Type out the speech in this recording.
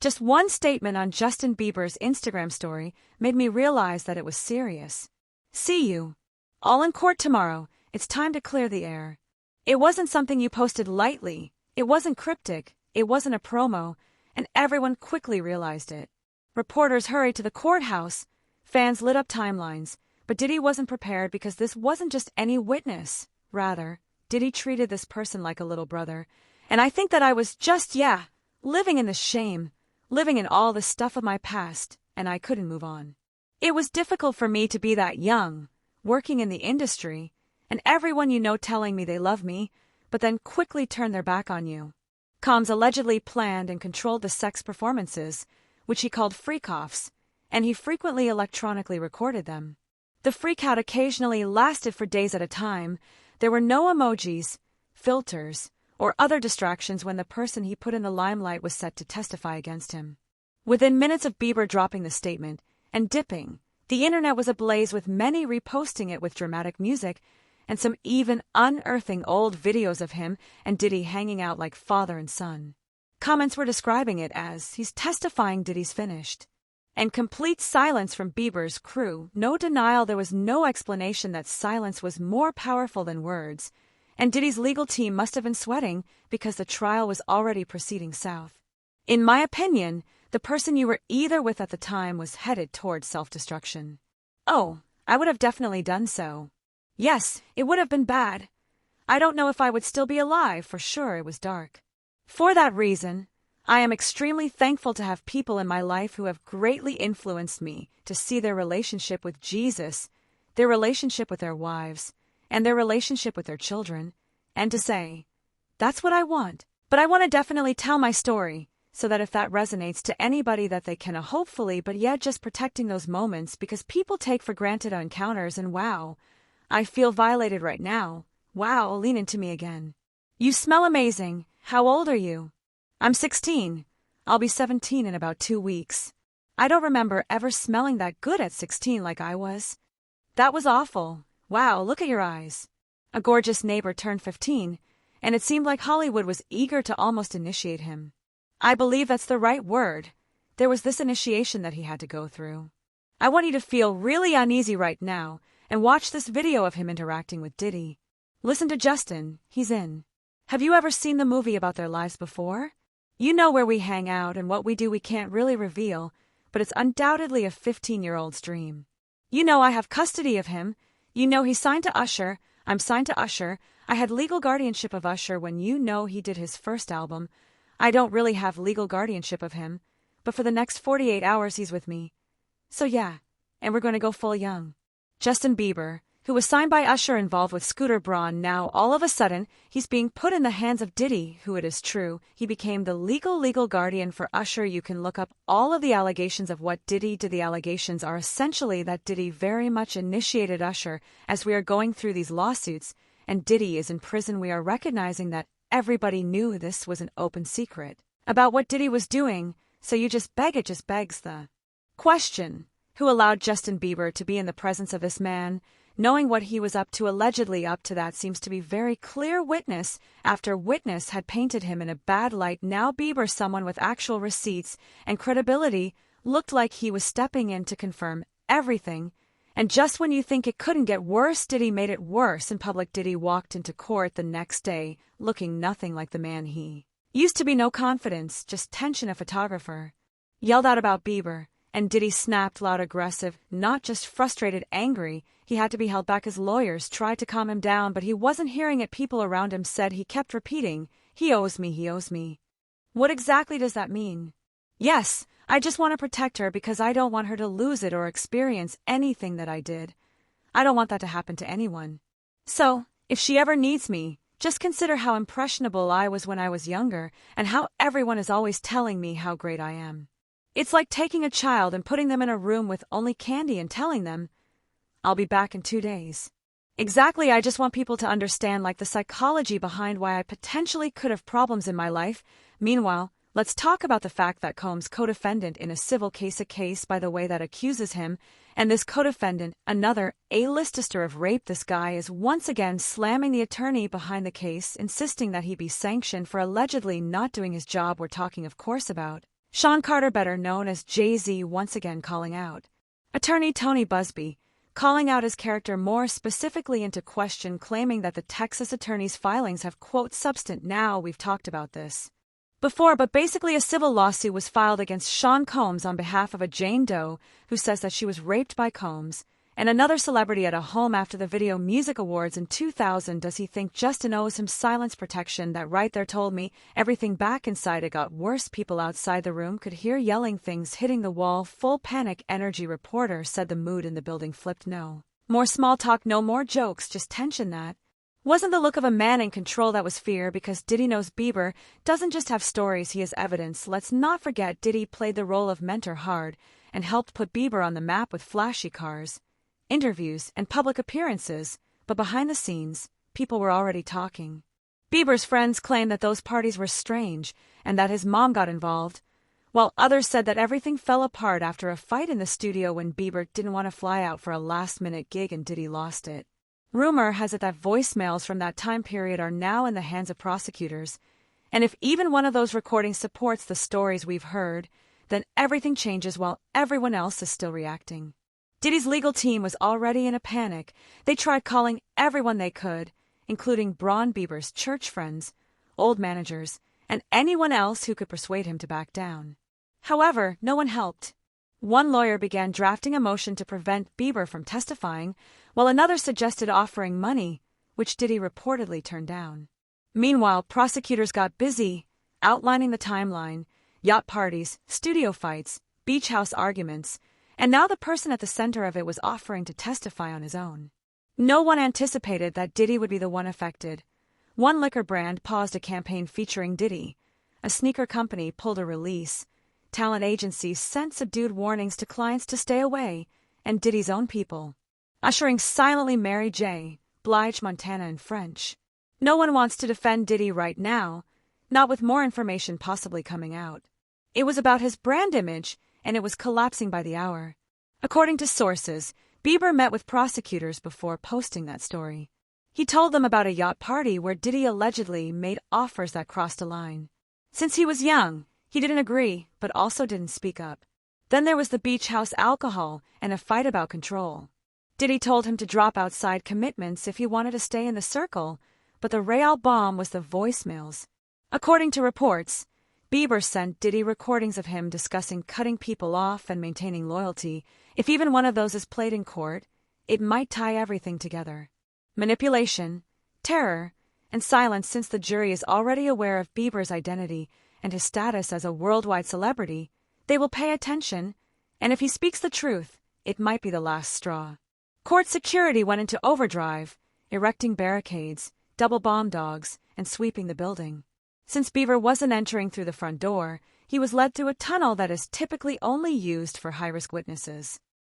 Just one statement on Justin Bieber's Instagram story made me realize that it was serious. "See you. All in court tomorrow. It's time to clear the air." It wasn't something you posted lightly. It wasn't cryptic. It wasn't a promo, and everyone quickly realized it. Reporters hurried to the courthouse. Fans lit up timelines. But Diddy wasn't prepared because this wasn't just any witness. Rather, Diddy treated this person like a little brother. And I think that I was just, living in the shame, living in all the stuff of my past, and I couldn't move on. It was difficult for me to be that young, working in the industry, and everyone you know telling me they love me, but then quickly turn their back on you. Combs allegedly planned and controlled the sex performances, which he called freak-offs, and he frequently electronically recorded them. The freak-out occasionally lasted for days at a time. There were no emojis, filters, or other distractions when the person he put in the limelight was set to testify against him. Within minutes of Bieber dropping the statement and dipping, the internet was ablaze with many reposting it with dramatic music and some even unearthing old videos of him and Diddy hanging out like father and son. Comments were describing it as, "He's testifying, Diddy's finished." And complete silence from Bieber's crew, no denial there was no explanation that silence was more powerful than words, and Diddy's legal team must have been sweating because the trial was already proceeding south. In my opinion, the person you were either with at the time was headed toward self-destruction. Oh, I would have definitely done so. Yes, it would have been bad. I don't know if I would still be alive, for sure it was dark. For that reason, I am extremely thankful to have people in my life who have greatly influenced me to see their relationship with Jesus, their relationship with their wives, and their relationship with their children, and to say, that's what I want. But I want to definitely tell my story, so that if that resonates to anybody that they can hopefully, but yet just protecting those moments because people take for granted encounters and wow, I feel violated right now. Wow, lean into me again. You smell amazing. How old are you? I'm 16. I'll be 17 in about 2 weeks. I don't remember ever smelling that good at 16 like I was. That was awful. Wow, look at your eyes. A gorgeous neighbor turned 15, and it seemed like Hollywood was eager to almost initiate him. I believe that's the right word. There was this initiation that he had to go through. I want you to feel really uneasy right now and watch this video of him interacting with Diddy. Listen to Justin, he's in. Have you ever seen the movie about their lives before? You know where we hang out and what we do we can't really reveal, but it's undoubtedly a 15-year-old's dream. You know I have custody of him. You know he's signed to Usher. I'm signed to Usher. I had legal guardianship of Usher when you know he did his first album. I don't really have legal guardianship of him, but for the next 48 hours he's with me. So yeah, and we're going to go full young. Justin Bieber, who was signed by Usher involved with Scooter Braun, now all of a sudden, he's being put in the hands of Diddy, who it is true, he became the legal guardian for Usher. You can look up all of the allegations of what Diddy did. The allegations are essentially that Diddy very much initiated Usher as we are going through these lawsuits, and Diddy is in prison. We are recognizing that everybody knew this was an open secret about what Diddy was doing, so it just begs the question, who allowed Justin Bieber to be in the presence of this man? Knowing what he was up to, allegedly up to, that seems to be very clear. Witness after witness had painted him in a bad light. Now Bieber, someone with actual receipts and credibility, looked like he was stepping in to confirm everything. And just when you think it couldn't get worse, Diddy made it worse in public. Diddy walked into court the next day, looking nothing like the man he used to be. No confidence, just tension. A photographer yelled out about Bieber, and Diddy snapped loud, aggressive, not just frustrated, angry. He had to be held back. His lawyers tried to calm him down, but he wasn't hearing it. People around him said he kept repeating, "He owes me, he owes me." What exactly does that mean? Yes, I just want to protect her because I don't want her to lose it or experience anything that I did. I don't want that to happen to anyone. So, if she ever needs me, just consider how impressionable I was when I was younger and how everyone is always telling me how great I am. It's like taking a child and putting them in a room with only candy and telling them, "I'll be back in 2 days." Exactly, I just want people to understand like the psychology behind why I potentially could have problems in my life. Meanwhile, let's talk about the fact that Combs' co-defendant in a civil case, a case by the way that accuses him, and this co-defendant, another A-lister of rape. This guy is once again slamming the attorney behind the case, insisting that he be sanctioned for allegedly not doing his job. We're talking, of course, about Sean Carter, better known as Jay-Z, once again calling out. Attorney Tony Busby, calling out his character more specifically into question, claiming that the Texas attorney's filings have, quote, substance. Now, we've talked about this before, but basically a civil lawsuit was filed against Sean Combs on behalf of a Jane Doe who says that she was raped by Combs and another celebrity at a home after the Video Music Awards in 2000. Does he think Justin owes him silence protection? That right there told me everything. Back inside, it got worse. People outside the room could hear yelling, things hitting the wall. Full panic. Energy reporter said the mood in the building flipped. No more small talk, no more jokes, just tension. That wasn't the look of a man in control, that was fear, because Diddy knows Bieber doesn't just have stories, he has evidence. Let's not forget Diddy played the role of mentor hard and helped put Bieber on the map with flashy cars, interviews, and public appearances, but behind the scenes, people were already talking. Bieber's friends claimed that those parties were strange and that his mom got involved, while others said that everything fell apart after a fight in the studio when Bieber didn't want to fly out for a last-minute gig and Diddy lost it. Rumor has it that voicemails from that time period are now in the hands of prosecutors, and if even one of those recordings supports the stories we've heard, then everything changes while everyone else is still reacting. Diddy's legal team was already in a panic. They tried calling everyone they could, including Bron Bieber's church friends, old managers, and anyone else who could persuade him to back down. However, no one helped. One lawyer began drafting a motion to prevent Bieber from testifying, while another suggested offering money, which Diddy reportedly turned down. Meanwhile, prosecutors got busy, outlining the timeline: yacht parties, studio fights, beach house arguments, and now the person at the center of it was offering to testify on his own. No one anticipated that Diddy would be the one affected. One liquor brand paused a campaign featuring Diddy. A sneaker company pulled a release. Talent agencies sent subdued warnings to clients to stay away, and Diddy's own people ushering silently Mary J. Blige, Montana in French. No one wants to defend Diddy right now, not with more information possibly coming out. It was about his brand image, and it was collapsing by the hour. According to sources, Bieber met with prosecutors before posting that story. He told them about a yacht party where Diddy allegedly made offers that crossed a line. Since he was young, he didn't agree, but also didn't speak up. Then there was the beach house alcohol and a fight about control. Diddy told him to drop outside commitments if he wanted to stay in the circle, but the real bomb was the voicemails. According to reports, Bieber sent Diddy recordings of him discussing cutting people off and maintaining loyalty. If even one of those is played in court, it might tie everything together. Manipulation, terror, and silence. Since the jury is already aware of Bieber's identity and his status as a worldwide celebrity, they will pay attention, and if he speaks the truth, it might be the last straw. Court security went into overdrive, erecting barricades, double bomb dogs, and sweeping the building. Since Bieber wasn't entering through the front door, he was led through a tunnel that is typically only used for high-risk witnesses.